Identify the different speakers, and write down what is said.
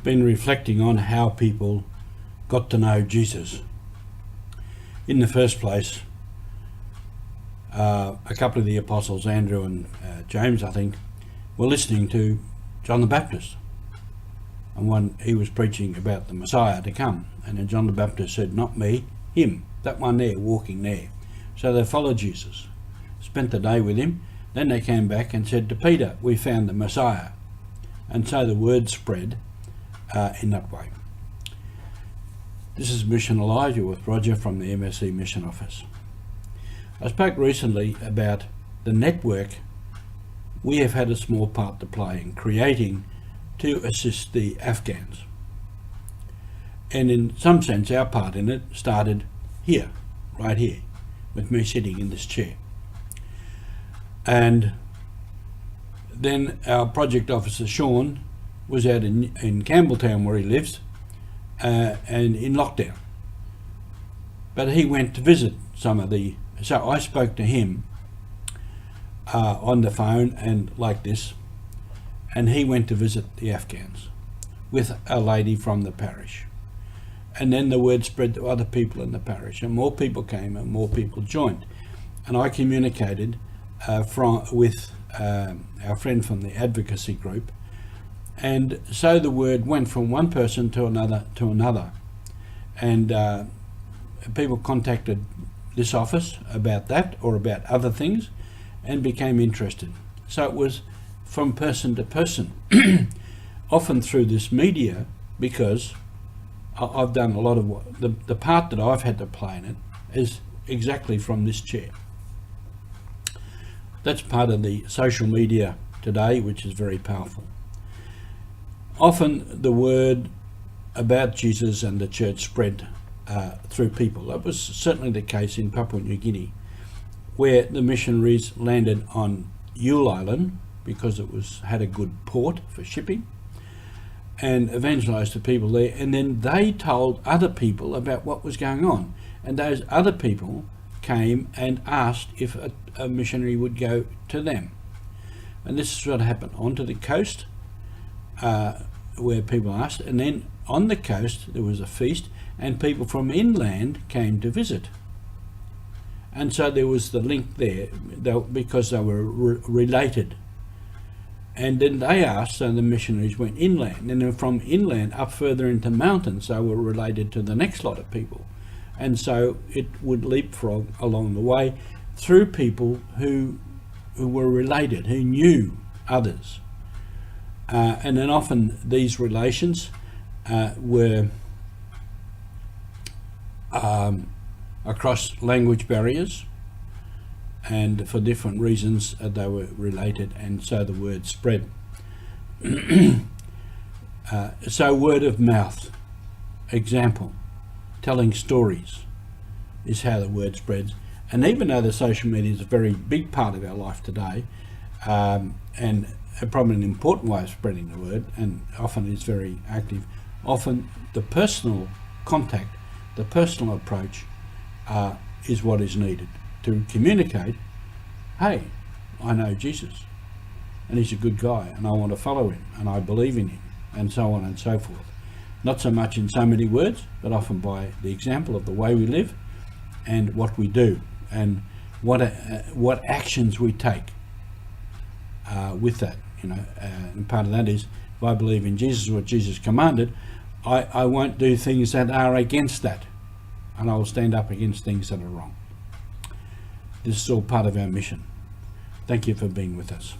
Speaker 1: been reflecting on how people got to know Jesus. In the first place, a couple of the apostles, Andrew and James, I think, were listening to John the Baptist. And when he was preaching about the Messiah to come, and then John the Baptist said, "Not me, him, that one there, walking there." So they followed Jesus, spent the day with him. Then they came back and said to Peter, "We found the Messiah." And so the word spread in that way. This is Mission Elijah with Roger from the MSC Mission Office. I spoke recently about the network we have had a small part to play in creating to assist the Afghans. And in some sense our part in it started here, right here, with me sitting in this chair. And then our project officer Sean was out in Campbelltown where he lives and in lockdown. But he went to visit some of the, so I spoke to him on the phone and like this, and he went to visit the Afghans with a lady from the parish. And then the word spread to other people in the parish, and more people came and more people joined. And I communicated with our friend from the advocacy group, and so the word went from one person to another. And people contacted this office about that or about other things and became interested. So it was from person to person, often through this media, because I've done a lot of what, the part that I've had to play in it is exactly from this chair. That's part of the social media today, which is very powerful. Often the word about Jesus and the church spread through people. That was certainly the case in Papua New Guinea, where the missionaries landed on Yule Island because it had a good port for shipping, and evangelized the people there, and then they told other people about what was going on, and those other people came and asked if a missionary would go to them. And this is what happened onto the coast, where people asked, and then on the coast there was a feast and people from inland came to visit. And so there was the link there, because they were related. And then they asked, so the missionaries went inland, and then from inland up further into mountains, they were related to the next lot of people. And so it would leapfrog along the way through people who were related, who knew others. And then often these relations were across language barriers, and for different reasons they were related, and so the word spread. So word of mouth, example, telling stories is how the word spreads. And even though the social media is a very big part of our life today, and probably an important way of spreading the word, and often is very active, often the personal contact, the personal approach is what is needed to communicate, hey, I know Jesus and he's a good guy and I want to follow him and I believe in him, and so on and so forth. Not so much in so many words, but often by the example of the way we live and what we do, and what actions we take with that, and part of that is, if I believe in Jesus, what Jesus commanded, I won't do things that are against that, and I will stand up against things that are wrong. This is all part of our mission. Thank you for being with us.